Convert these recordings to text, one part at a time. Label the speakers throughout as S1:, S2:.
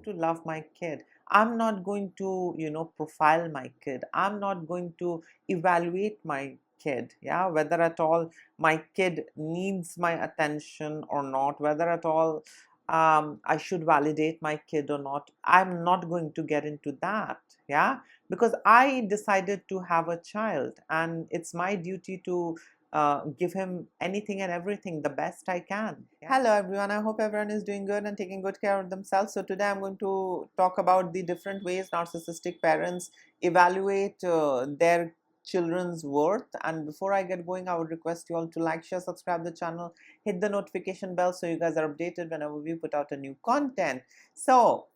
S1: to love my kid. I'm not going to, profile my kid. I'm not going to evaluate my kid. Yeah, whether at all my kid needs my attention or not, whether at all I should validate my kid or not. I'm not going to get into that. Yeah, because I decided to have a child, and it's my duty to give him anything and everything the best I can. Yeah. Hello everyone, I hope everyone is doing good and taking good care of themselves. So today I'm going to talk about the different ways narcissistic parents evaluate their children's worth. And before I get going, I would request you all to like, share, subscribe the channel, hit the notification bell so you guys are updated whenever we put out a new content. So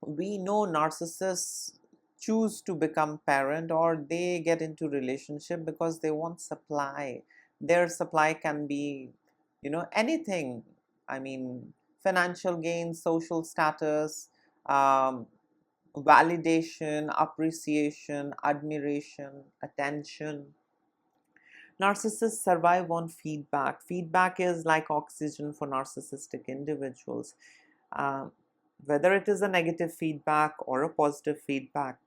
S1: we know narcissists choose to become parent, or they get into relationship because they want supply. Their supply can be, anything. I mean, financial gain, social status, um, validation, appreciation, admiration, attention. Narcissists survive on feedback. Feedback is like oxygen for narcissistic individuals. Um, Whether it is a negative feedback or a positive feedback,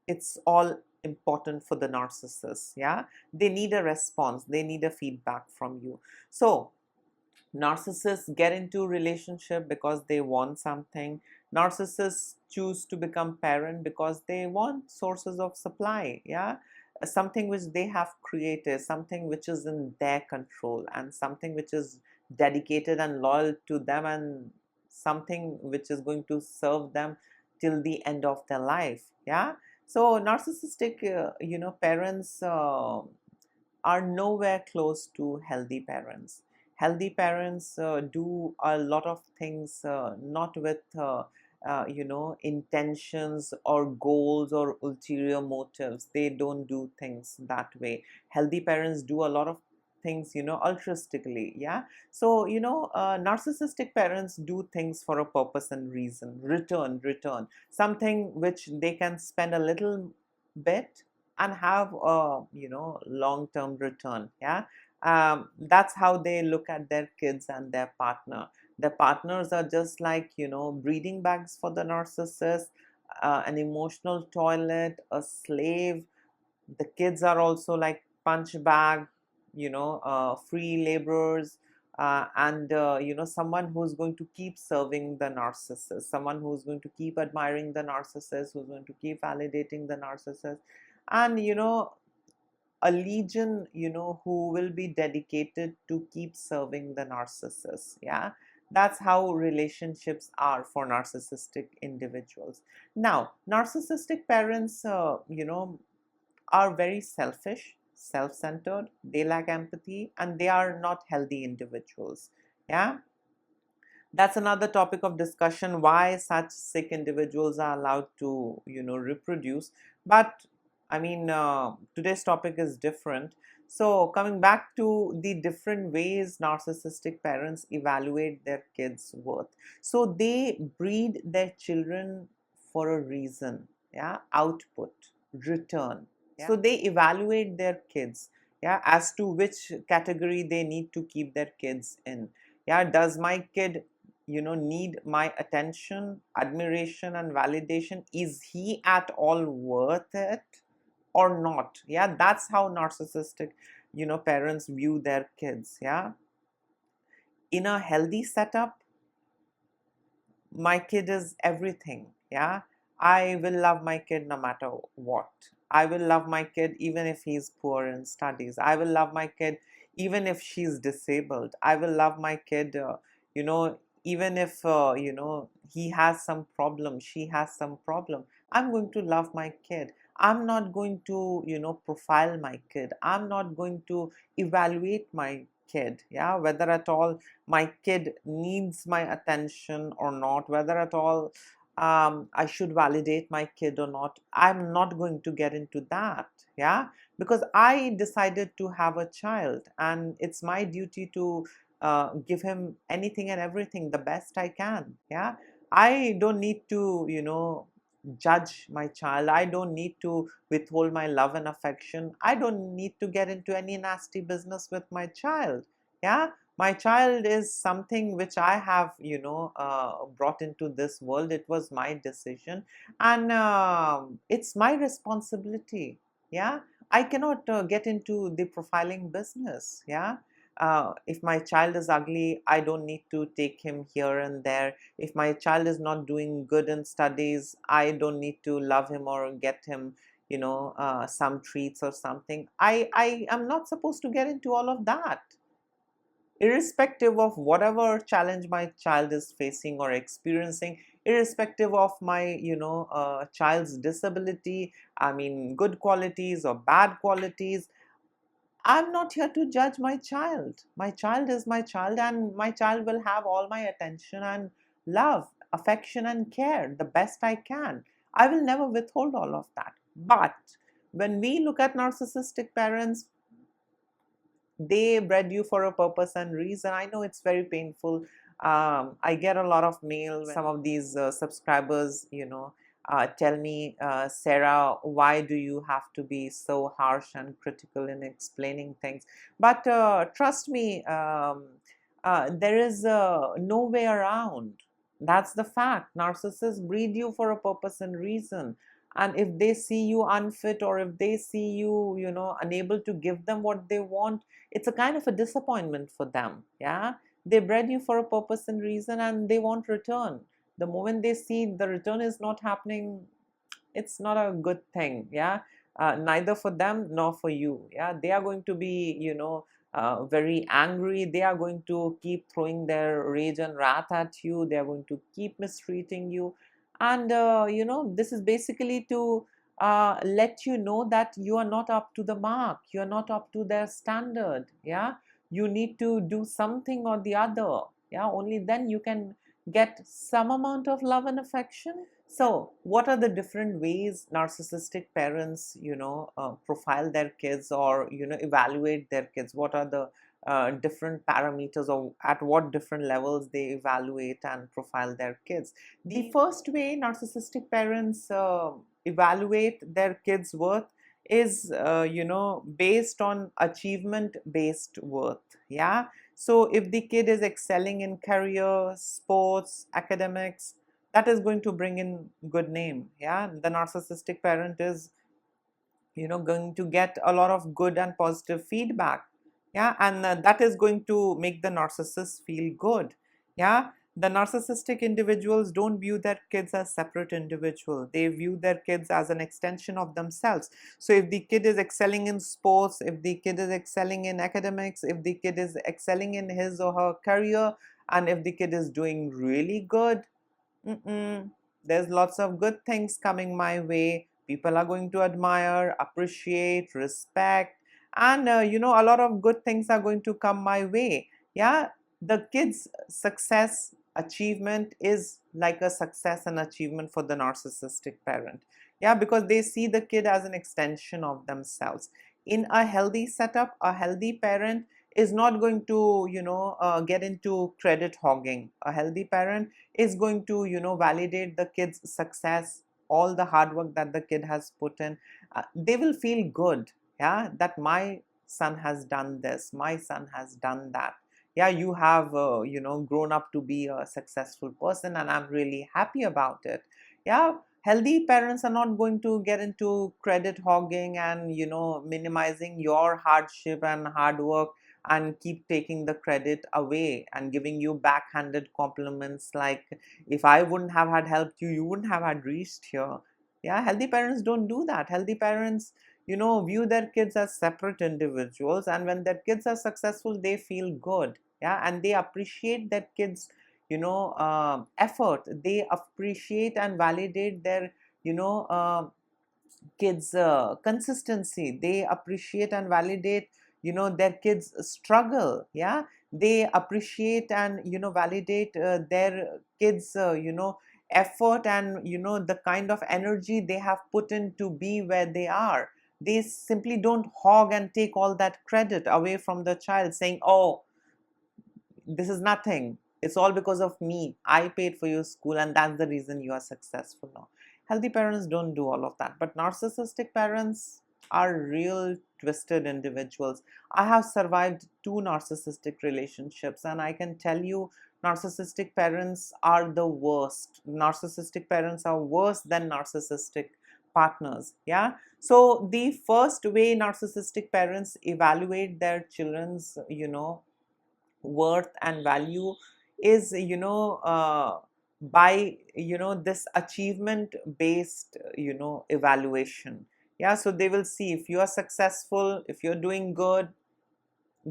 S1: it's all important for the narcissist. Yeah, they need a response, they need a feedback from you. So narcissists get into relationship because they want something. Narcissists choose to become parent because they want sources of supply. Yeah, something which they have created, something which is in their control, and something which is dedicated and loyal to them, and something which is going to serve them till the end of their life. Yeah, so narcissistic parents are nowhere close to healthy parents. Healthy parents do a lot of things not with intentions or goals or ulterior motives. They don't do things that way. Healthy parents do a lot of things, altruistically. Yeah, so narcissistic parents do things for a purpose and reason. Return something which they can spend a little bit and have a long-term return. Yeah, that's how they look at their kids and their partner. Their partners are just like breeding bags for the narcissist, an emotional toilet, a slave. The kids are also like punch bag, free laborers, and someone who's going to keep serving the narcissist, someone who's going to keep admiring the narcissist, who's going to keep validating the narcissist, and a legion who will be dedicated to keep serving the narcissist. Yeah, that's how relationships are for narcissistic individuals. Now narcissistic parents are very selfish, self-centered, they lack empathy, and they are not healthy individuals. Yeah, that's another topic of discussion, why such sick individuals are allowed to reproduce. But I mean, today's topic is different. So coming back to the different ways narcissistic parents evaluate their kids' worth. So they breed their children for a reason. Yeah, output, return. Yeah. So they evaluate their kids, yeah, as to which category they need to keep their kids in. Yeah, does my kid need my attention, admiration, and validation? Is he at all worth it or not? Yeah, that's how narcissistic parents view their kids. Yeah, in a healthy setup, my kid is everything. Yeah, I will love my kid no matter what. I will love my kid even if he's poor in studies. I will love my kid even if she's disabled. I will love my kid even if he has some problem, she has some problem. I'm going to love my kid. I'm not going to profile my kid. I'm not going to evaluate my kid. Yeah, whether at all my kid needs my attention or not, whether at all I should validate my kid or not. I'm not going to get into that. Yeah, because I decided to have a child, and it's my duty to give him anything and everything the best I can. Yeah, I don't need to judge my child. I don't need to withhold my love and affection. I don't need to get into any nasty business with my child. Yeah, My child is something which I have, brought into this world. It was my decision, and it's my responsibility. Yeah, I cannot get into the profiling business. Yeah. If my child is ugly, I don't need to take him here and there. If my child is not doing good in studies, I don't need to love him or get him, some treats or something. I am not supposed to get into all of that. Irrespective of whatever challenge my child is facing or experiencing, irrespective of my, child's disability, I mean, good qualities or bad qualities, I'm not here to judge my child. My child is my child, and my child will have all my attention and love, affection, and care the best I can. I will never withhold all of that. But when we look at narcissistic parents, they bred you for a purpose and reason. I know it's very painful. I get a lot of mail. Some of these subscribers, tell me, Sarah, why do you have to be so harsh and critical in explaining things? But trust me, there is no way around. That's the fact. Narcissists breed you for a purpose and reason. And if they see you unfit, or if they see you, unable to give them what they want, it's a kind of a disappointment for them. Yeah, they bred you for a purpose and reason, and they want return. The moment they see the return is not happening, it's not a good thing. Yeah, neither for them nor for you. Yeah, they are going to be, very angry. They are going to keep throwing their rage and wrath at you. They are going to keep mistreating you. And this is basically to let you know that you are not up to the mark, you are not up to their standard. Yeah, you need to do something or the other. Yeah, only then you can get some amount of love and affection. So what are the different ways narcissistic parents, profile their kids, or evaluate their kids? What are the different parameters, or at what different levels they evaluate and profile their kids? The first way narcissistic parents evaluate their kids' worth is, based on achievement based worth. Yeah. So if the kid is excelling in career, sports, academics, that is going to bring in good name. Yeah, the narcissistic parent is, going to get a lot of good and positive feedback. Yeah, and that is going to make the narcissist feel good. Yeah, the narcissistic individuals don't view their kids as separate individual. They view their kids as an extension of themselves. So if the kid is excelling in sports, if the kid is excelling in academics, if the kid is excelling in his or her career, and if the kid is doing really good, there's lots of good things coming my way. People are going to admire, appreciate, respect, and a lot of good things are going to come my way. Yeah, the kid's success achievement is like a success and achievement for the narcissistic parent. Yeah, because they see the kid as an extension of themselves. In a healthy setup, a healthy parent is not going to, get into credit hogging. A healthy parent is going to, validate the kid's success, all the hard work that the kid has put in. They will feel good. Yeah, that my son has done this, my son has done that. Yeah, you have, grown up to be a successful person, and I'm really happy about it. Yeah, healthy parents are not going to get into credit hogging and, minimizing your hardship and hard work, and keep taking the credit away and giving you backhanded compliments like, if I wouldn't have had helped you, you wouldn't have had reached here. Yeah, healthy parents don't do that. Healthy parents, view their kids as separate individuals, and when their kids are successful, they feel good. Yeah, and they appreciate their kids, effort. They appreciate and validate their, kids consistency. They appreciate and validate, their kids struggle. Yeah, they appreciate and, validate their kids, effort, and, the kind of energy they have put in to be where they are. They simply don't hog and take all that credit away from the child, saying, oh, this is nothing, it's all because of me, I paid for your school, and that's the reason you are successful now. Healthy parents don't do all of that, but narcissistic parents, are real twisted individuals. I have survived two narcissistic relationships, and I can tell you, narcissistic parents are the worst. Narcissistic parents are worse than narcissistic partners. Yeah. So the first way narcissistic parents evaluate their children's, worth and value is, by, this achievement based, evaluation. Yeah, so they will see if you are successful, if you're doing good,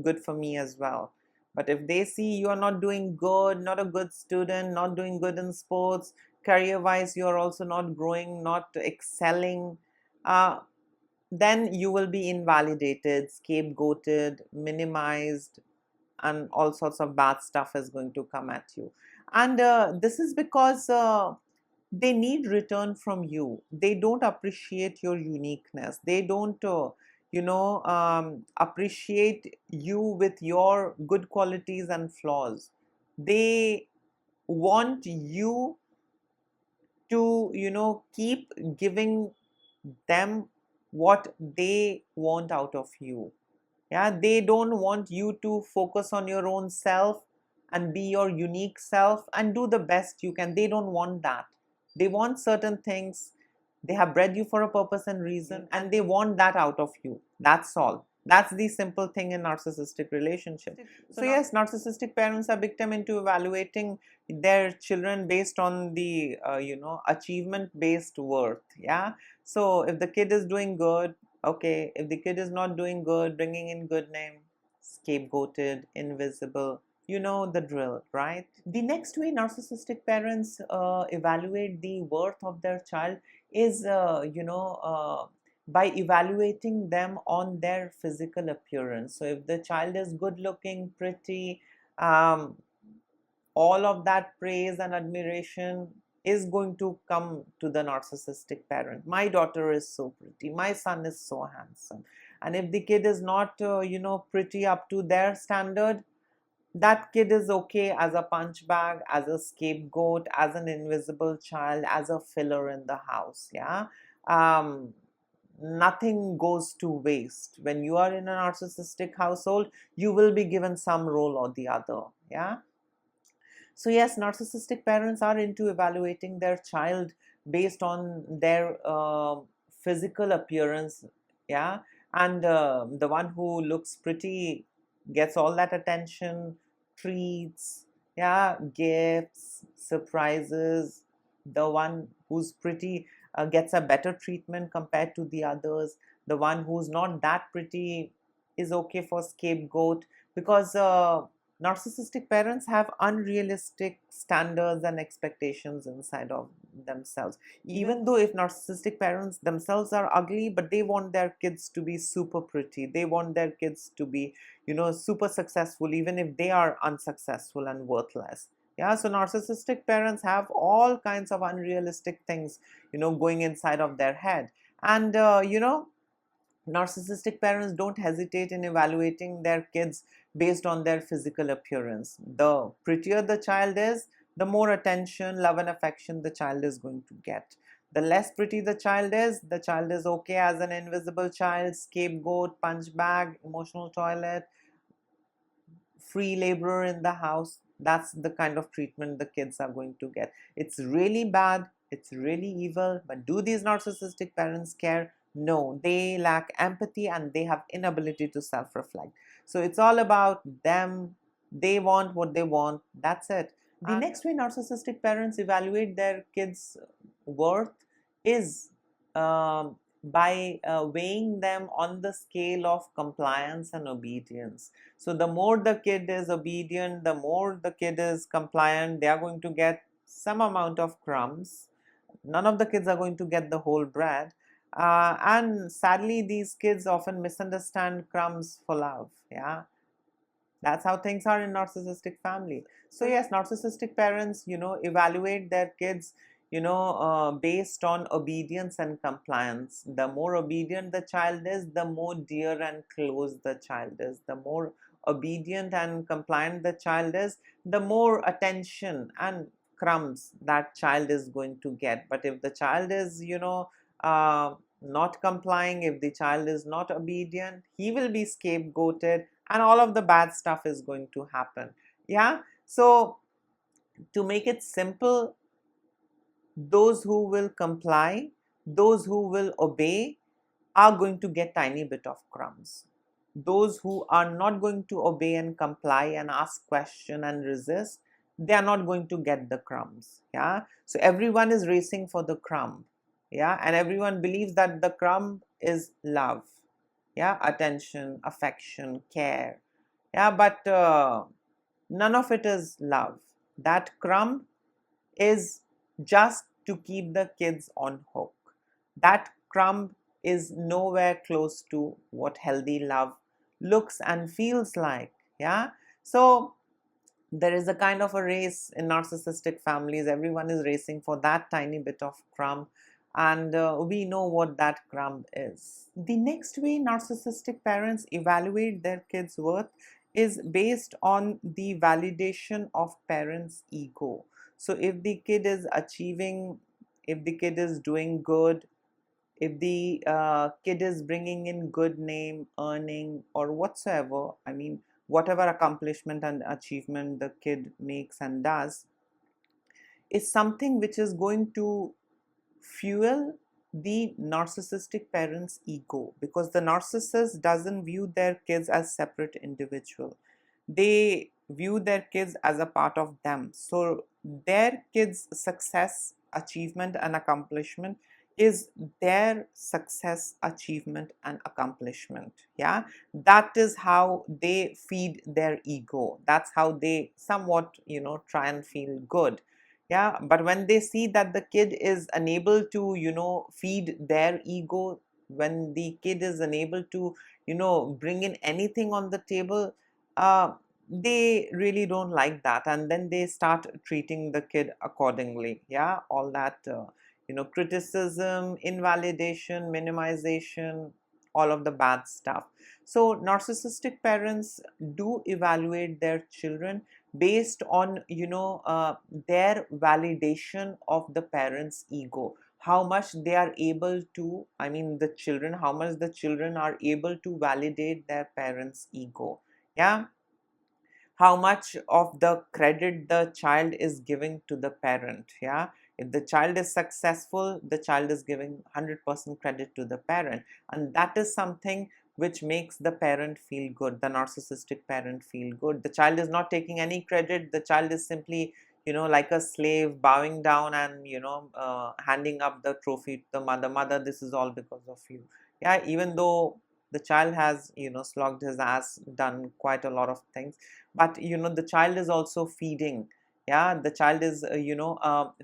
S1: good for me as well. But if they see you are not doing good, not a good student, not doing good in sports, career wise you are also not growing, not excelling, uh, then you will be invalidated, scapegoated, minimized, and all sorts of bad stuff is going to come at you. And this is because they need return from you. They don't appreciate your uniqueness. They don't appreciate you with your good qualities and flaws. They want you to, keep giving them what they want out of you. Yeah, they don't want you to focus on your own self and be your unique self and do the best you can. They don't want that. They want certain things. They have bred you for a purpose and reason, and they want that out of you. That's all. That's the simple thing in narcissistic relationship. So yes, narcissistic parents are victim into evaluating their children based on the achievement based worth. Yeah. So if the kid is doing good, okay. If the kid is not doing good, bringing in good name, scapegoated, invisible, you know the drill, right? The next way narcissistic parents evaluate the worth of their child is, by evaluating them on their physical appearance. So if the child is good looking, pretty, um, all of that praise and admiration is going to come to the narcissistic parent. My daughter is so pretty, my son is so handsome. And if the kid is not pretty up to their standard, that kid is okay as a punch bag, as a scapegoat, as an invisible child, as a filler in the house. Yeah. um, Nothing goes to waste. When you are in a narcissistic household, you will be given some role or the other. Yeah. So yes, narcissistic parents are into evaluating their child based on their physical appearance. Yeah. And the one who looks pretty gets all that attention, treats, yeah, gifts, surprises. The one who's pretty gets a better treatment compared to the others. The one who's not that pretty is okay for scapegoat, because narcissistic parents have unrealistic standards and expectations inside of themselves. Even though if narcissistic parents themselves are ugly, but they want their kids to be super pretty, they want their kids to be, super successful, even if they are unsuccessful and worthless. Yeah, so narcissistic parents have all kinds of unrealistic things, going inside of their head. And narcissistic parents don't hesitate in evaluating their kids based on their physical appearance. The prettier the child is, the more attention, love, and affection the child is going to get. The less pretty the child is okay as an invisible child, scapegoat, punch bag, emotional toilet, free laborer in the house. That's the kind of treatment the kids are going to get. It's really bad, it's really evil. But do these narcissistic parents care? No, they lack empathy and they have inability to self-reflect. So it's all about them. They want what they want. That's it. The next way narcissistic parents evaluate their kids' worth is by weighing them on the scale of compliance and obedience. So the more the kid is obedient, the more the kid is compliant, they are going to get some amount of crumbs. None of the kids are going to get the whole bread. And sadly, these kids often misunderstand crumbs for love. Yeah. That's how things are in narcissistic family. So yes, narcissistic parents, evaluate their kids, based on obedience and compliance. The more obedient the child is, the more dear and close the child is. The more obedient and compliant the child is, the more attention and crumbs that child is going to get. But if the child is, not complying, if the child is not obedient, he will be scapegoated, and all of the bad stuff is going to happen. Yeah. So to make it simple, those who will comply, those who will obey, are going to get tiny bit of crumbs. Those who are not going to obey and comply and ask question and resist, they are not going to get the crumbs. Yeah. So everyone is racing for the crumb. Yeah. And everyone believes that the crumb is love. Yeah. Attention, affection, care. Yeah. But none of it is love. That crumb is just to keep the kids on hook. That crumb is nowhere close to what healthy love looks and feels like. Yeah. So there is a kind of a race in narcissistic families. Everyone is racing for that tiny bit of crumb, and we know what that crumb is. The next way narcissistic parents evaluate their kids' worth is based on the validation of parents' ego. So if the kid is achieving, if the kid is doing good, if the kid is bringing in good name, earning, or whatsoever, I mean, whatever accomplishment and achievement the kid makes and does, is something which is going to fuel the narcissistic parents' ego, because the narcissist doesn't view their kids as separate individual. They view their kids as a part of them. So their kids' success, achievement, and accomplishment is their success, achievement, and accomplishment. Yeah, that is how they feed their ego. That's how they somewhat, try and feel good. Yeah. But when they see that the kid is unable to, feed their ego, when the kid is unable to, bring in anything on the table, uh, they really don't like that, and then they start treating the kid accordingly. Yeah. All that criticism, invalidation, minimization, all of the bad stuff. So narcissistic parents do evaluate their children based on their validation of the parents' ego, how much they are able to, I mean the children, how much the children are able to validate their parents' ego. Yeah. How much of the credit the child is giving to the parent. Yeah. If the child is successful, the child is giving 100% credit to the parent, and that is something which makes the parent feel good, the narcissistic parent feel good. The child is not taking any credit. The child is simply, like a slave, bowing down and handing up the trophy to the mother. Mother, this is all because of you. Yeah. Even though the child has slogged his ass, done quite a lot of things, but the child is also feeding. Yeah. The child is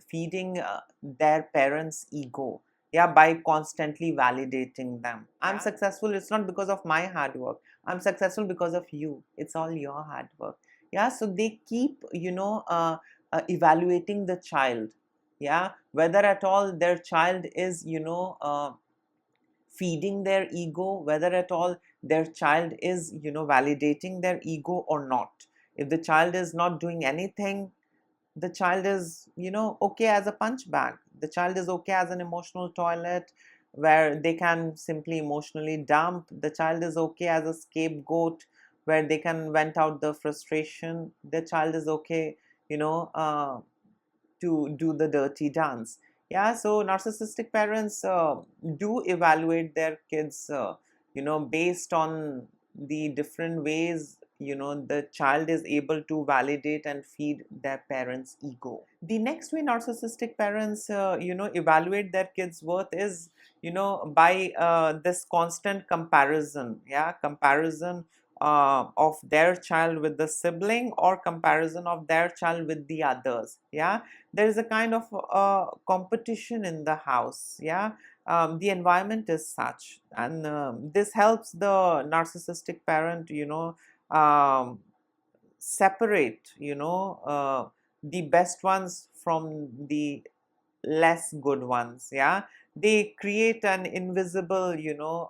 S1: feeding their parents' ego. Yeah. By constantly validating them. I'm successful, it's not because of my hard work. I'm successful because of you, it's all your hard work. Yeah. So they keep evaluating the child. Yeah. Whether at all their child is feeding their ego, whether at all their child is validating their ego or not. If the child is not doing anything, the child is okay as a punch bag. The child is okay as an emotional toilet where they can simply emotionally dump. The child is okay as a scapegoat where they can vent out the frustration. The child is okay you know uh, to do the dirty dance. Yeah. So narcissistic parents do evaluate their kids based on the different ways the child is able to validate and feed their parents' ego. The next way narcissistic parents evaluate their kids' worth is by this constant comparison. Yeah. Comparison of their child with the sibling, or comparison of their child with the others. Yeah. There is a kind of competition in the house. Yeah. The environment is such, and this helps the narcissistic parent um, separate the best ones from the less good ones. Yeah. They create an invisible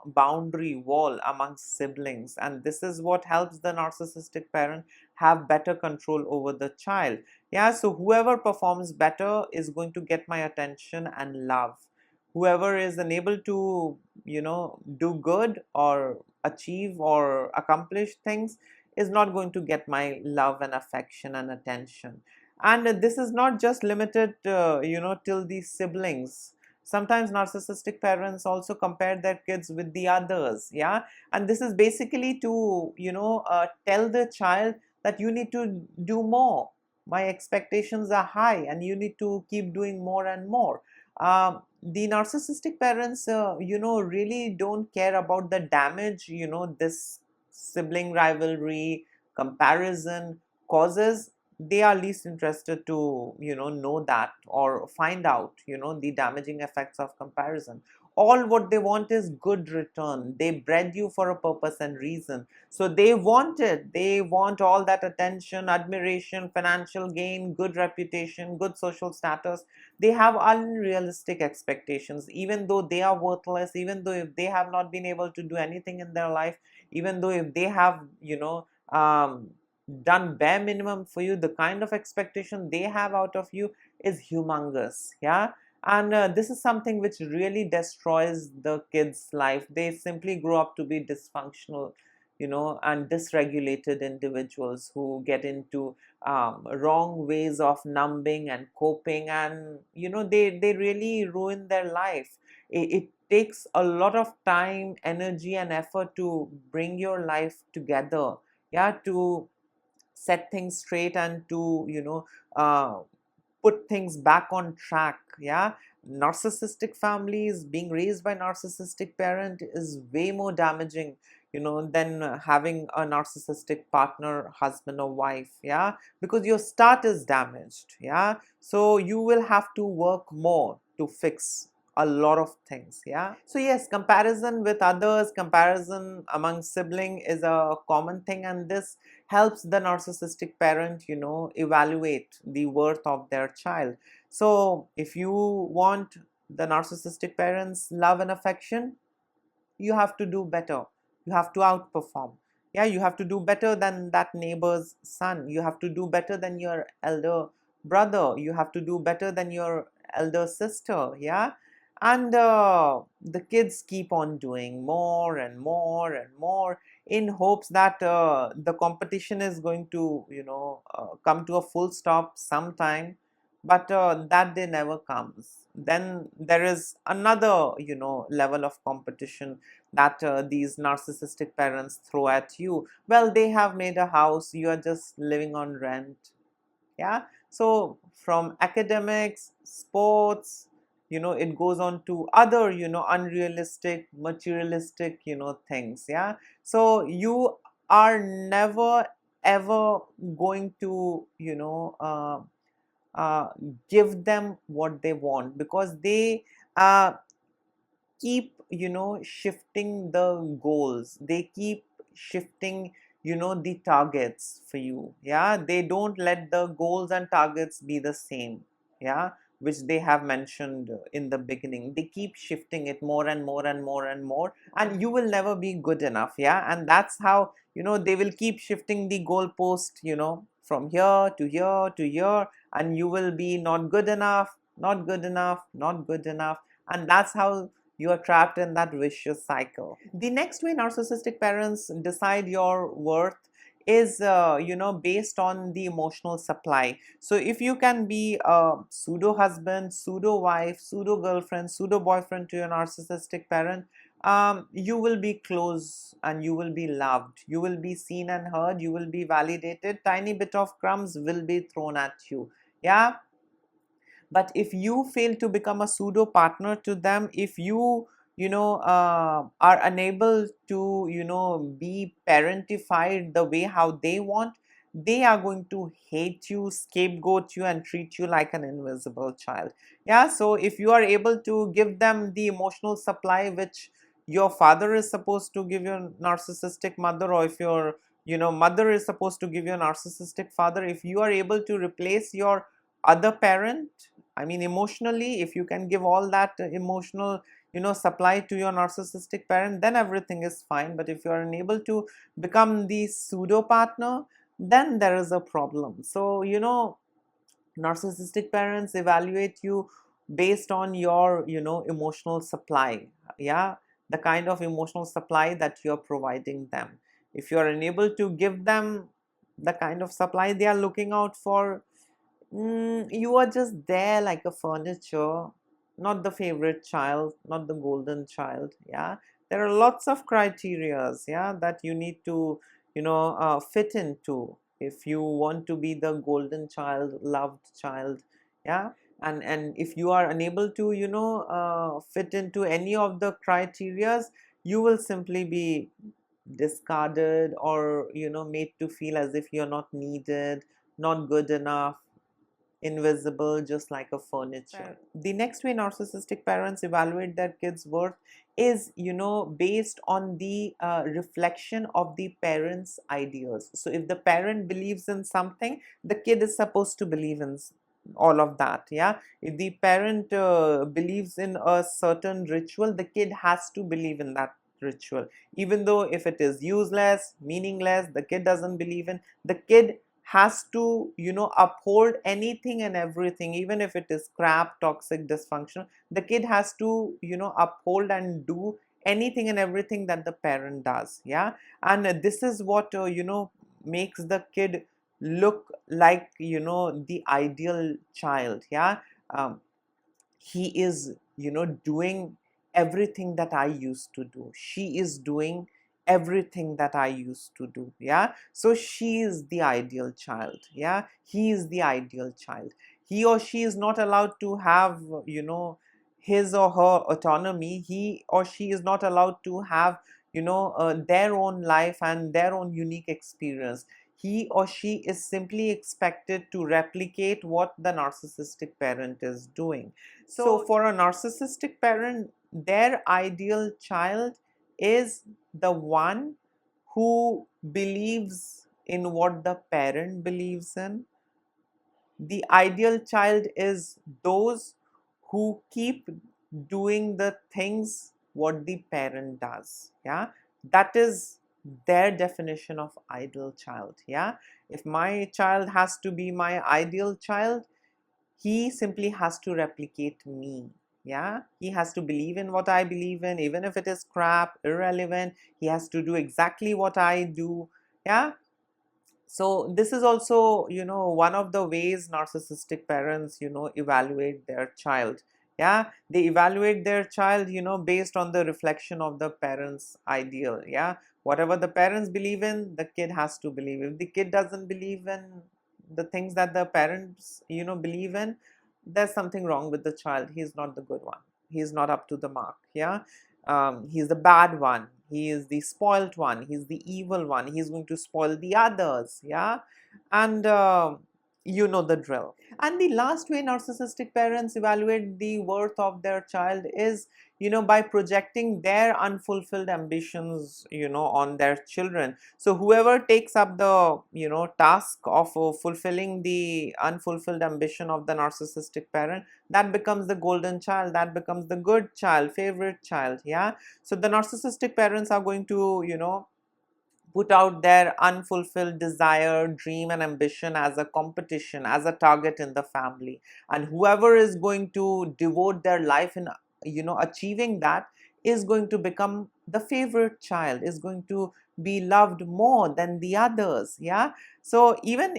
S1: boundary wall amongst siblings, and this is what helps the narcissistic parent have better control over the child. Yeah. So whoever performs better is going to get my attention and love. whoever is unable to, do good or achieve or accomplish things is not going to get my love and affection and attention. And this is not just limited, till these siblings. Sometimes narcissistic parents also compare their kids with the others, yeah. And this is basically to, tell the child that you need to do more. My expectations are high and you need to keep doing more and more. The narcissistic parents, really don't care about the damage, this sibling rivalry, comparison causes. They are least interested to, know that or find out, the damaging effects of comparison. All what they want is good return. They bred you for a purpose and reason. So they want it. They want all that attention, admiration, financial gain, good reputation, good social status. They have unrealistic expectations, even though they are worthless, even though if they have not been able to do anything in their life, even though if they have, done bare minimum for you, the kind of expectation they have out of you is humongous, yeah. And this is something which really destroys the kids life. They simply grow up to be dysfunctional, and dysregulated individuals who get into wrong ways of numbing and coping, and they really ruin their life. It takes a lot of time, energy and effort to bring your life together, yeah, to set things straight and to put things back on track, yeah. Narcissistic families, being raised by narcissistic parent, is way more damaging, than having a narcissistic partner, husband or wife, yeah, because your start is damaged, yeah. So you will have to work more to fix a lot of things, yeah. So yes, comparison with others, comparison among sibling is a common thing, and this helps the narcissistic parent, evaluate the worth of their child. So if you want the narcissistic parents love and affection, you have to do better. You have to outperform. Yeah, you have to do better than that neighbor's son. You have to do better than your elder brother. You have to do better than your elder sister. Yeah. And the kids keep on doing more and more and more in hopes that the competition is going to, come to a full stop sometime. But that day never comes. Then there is another, level of competition that these narcissistic parents throw at you. Well, they have made a house, you are just living on rent, yeah. So from academics, sports, it goes on to other, unrealistic, materialistic, things, yeah. So you are never ever going to, uh, give them what they want, because they uh, keep, shifting the goals. They keep shifting, the targets for you, yeah. They don't let the goals and targets be the same, yeah, which they have mentioned in the beginning. They keep shifting it more and more and more and more, and you will never be good enough, yeah. And that's how, they will keep shifting the goalpost, from here to here to here, and you will be not good enough, not good enough, not good enough. And that's how you are trapped in that vicious cycle. The next way narcissistic parents decide your worth is, based on the emotional supply. So if you can be a pseudo husband, pseudo wife, pseudo girlfriend, pseudo boyfriend to your narcissistic parent, you will be close and you will be loved. You will be seen and heard. You will be validated. Tiny bit of crumbs will be thrown at you. Yeah. But if you fail to become a pseudo partner to them, if you, are unable to, be parentified the way how they want, they are going to hate you, scapegoat you, and treat you like an invisible child, yeah. So if you are able to give them the emotional supply which your father is supposed to give your narcissistic mother, or if your, mother is supposed to give your narcissistic father, if you are able to replace your other parent, I mean, emotionally, if you can give all that emotional, supply to your narcissistic parent, then everything is fine. But if you are unable to become the pseudo partner, then there is a problem. So, narcissistic parents evaluate you based on your, emotional supply. Yeah, the kind of emotional supply that you're providing them. If you're unable to give them the kind of supply they are looking out for, you are just there like a furniture, not the favorite child, not the golden child. Yeah, there are lots of criterias, yeah, that you need to, fit into if you want to be the golden child, loved child. Yeah, and if you are unable to, fit into any of the criterias, you will simply be discarded, or made to feel as if you're not needed, not good enough, invisible, just like a furniture. The next way narcissistic parents evaluate their kids' worth is, based on the reflection of the parents' ideas. So if the parent believes in something, the kid is supposed to believe in all of that. Yeah, if the parent believes in a certain ritual, the kid has to believe in that ritual, even though if it is useless, meaningless, the kid doesn't believe in, the kid has to, uphold anything and everything, even if it is crap, toxic, dysfunctional. The kid has to, uphold and do anything and everything that the parent does. Yeah, and this is what, makes the kid look like, the ideal child. Yeah, um, he is, doing everything that I used to do, she is doing everything that I used to do. Yeah, so she is the ideal child. Yeah, he is the ideal child. He or she is not allowed to have, his or her autonomy. He or she is not allowed to have, their own life and their own unique experience. He or she is simply expected to replicate what the narcissistic parent is doing. So, for a narcissistic parent, their ideal child is the one who believes in what the parent believes in. The ideal child is those who keep doing the things what the parent does. Yeah, that is their definition of ideal child. Yeah, if my child has to be my ideal child, he simply has to replicate me. Yeah, he has to believe in what I believe in, even if it is crap, irrelevant. He has to do exactly what I do. Yeah, so this is also, one of the ways narcissistic parents, evaluate their child. Yeah, they evaluate their child, based on the reflection of the parents' ideal. Yeah, whatever the parents believe in, the kid has to believe. If the kid doesn't believe in the things that the parents, believe in, there's something wrong with the child. He's not the good one, he's not up to the mark. Yeah, he's the bad one, he is the spoilt one, he's the evil one, he's going to spoil the others. Yeah, and you know the drill. And the last way narcissistic parents evaluate the worth of their child is, by projecting their unfulfilled ambitions, on their children. So whoever takes up the, task of fulfilling the unfulfilled ambition of the narcissistic parent, that becomes the golden child, that becomes the good child, favorite child. Yeah, so the narcissistic parents are going to, put out their unfulfilled desire, dream, and ambition as a competition, as a target in the family. And whoever is going to devote their life in, achieving that, is going to become the favorite child, is going to be loved more than the others. Yeah, so even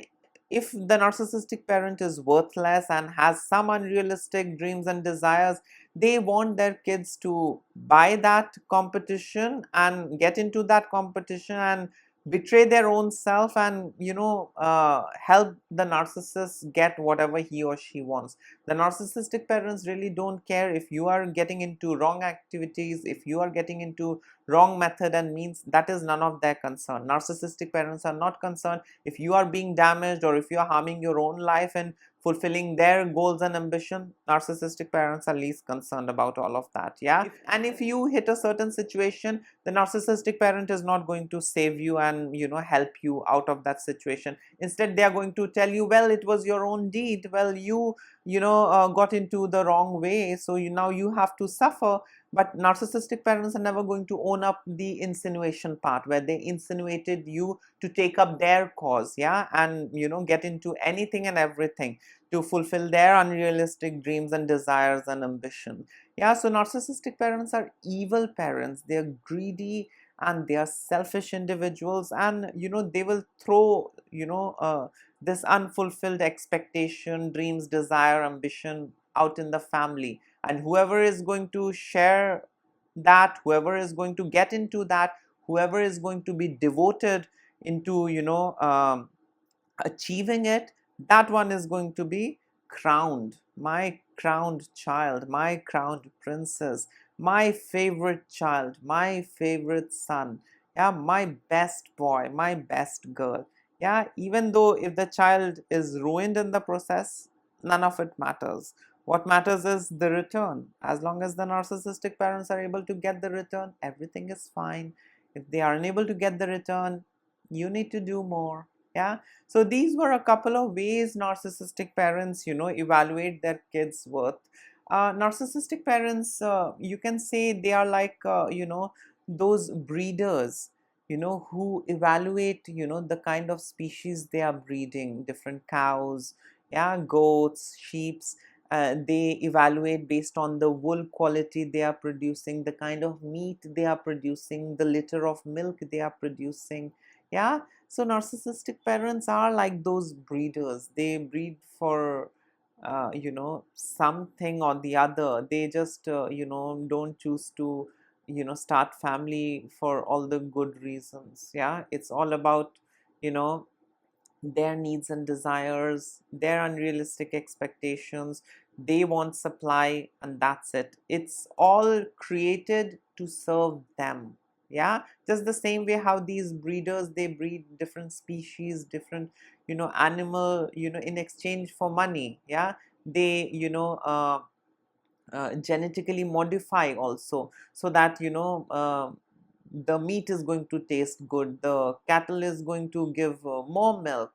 S1: if the narcissistic parent is worthless and has some unrealistic dreams and desires, they want their kids to buy that competition and get into that competition and betray their own self, and help the narcissist get whatever he or she wants. The narcissistic parents really don't care if you are getting into wrong activities, if you are getting into wrong method and means. That is none of their concern. Narcissistic parents are not concerned if you are being damaged or if you are harming your own life and fulfilling their goals and ambition. Narcissistic parents are least concerned about all of that. Yeah, and if you hit a certain situation, the narcissistic parent is not going to save you and help you out of that situation. Instead, they are going to tell you, well, it was your own deed, well, you got into the wrong way, so now you have to suffer. But narcissistic parents are never going to own up the insinuation part, where they insinuated you to take up their cause, yeah, and get into anything and everything to fulfill their unrealistic dreams and desires and ambition. Yeah, so narcissistic parents are evil parents. They're greedy and they are selfish individuals, and they will throw this unfulfilled expectation, dreams, desire, ambition out in the family. And whoever is going to share that, whoever is going to get into that, whoever is going to be devoted into achieving it, that one is going to be crowned. My crowned child, my crowned princess, my favorite child, my favorite son, yeah, my best boy, my best girl. Yeah, even though if the child is ruined in the process, none of it matters. What matters is the return. As long as the narcissistic parents are able to get the return, everything is fine. If they are unable to get the return, you need to do more. Yeah, so these were a couple of ways narcissistic parents, evaluate their kids' worth. Narcissistic parents, you can say they are like, those breeders, who evaluate, the kind of species they are breeding, different cows, yeah, goats, sheeps. They evaluate based on the wool quality they are producing, the kind of meat they are producing, the liter of milk they are producing. Yeah, so narcissistic parents are like those breeders. They breed for something or the other. They just don't choose to start family for all the good reasons. Yeah, it's all about you know their needs and desires, their unrealistic expectations. They want supply, and that's it. It's all created to serve them. Yeah, just the same way how these breeders, they breed different species, different animal, in exchange for money. Yeah, they genetically modify also, so that the meat is going to taste good, the cattle is going to give more milk,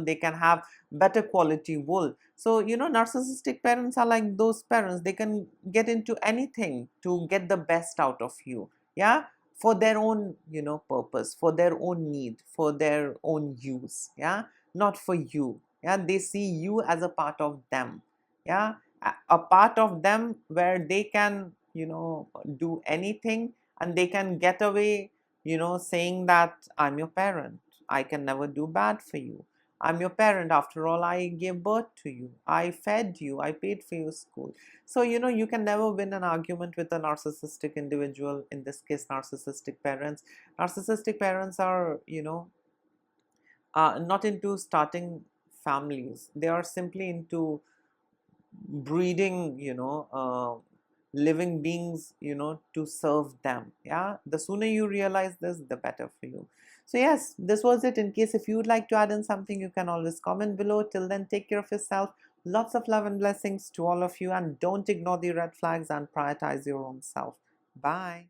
S1: they can have better quality wool. So narcissistic parents are like those parents. They can get into anything to get the best out of you. Yeah, for their own purpose, for their own need, for their own use. Yeah, not for you. Yeah, they see you as a part of them. Yeah, a part of them where they can do anything, and they can get away saying that I'm your parent, I can never do bad for you. I'm your parent, after all, I gave birth to you, I fed you, I paid for your school. So you can never win an argument with a narcissistic individual, in this case narcissistic parents. Narcissistic parents are not into starting families. They are simply into breeding living beings to serve them. Yeah, the sooner you realize this, the better for you. So yes, this was it. In case if you would like to add in something, you can always comment below. Till then, take care of yourself. Lots of love and blessings to all of you, and don't ignore the red flags and prioritize your own self. Bye.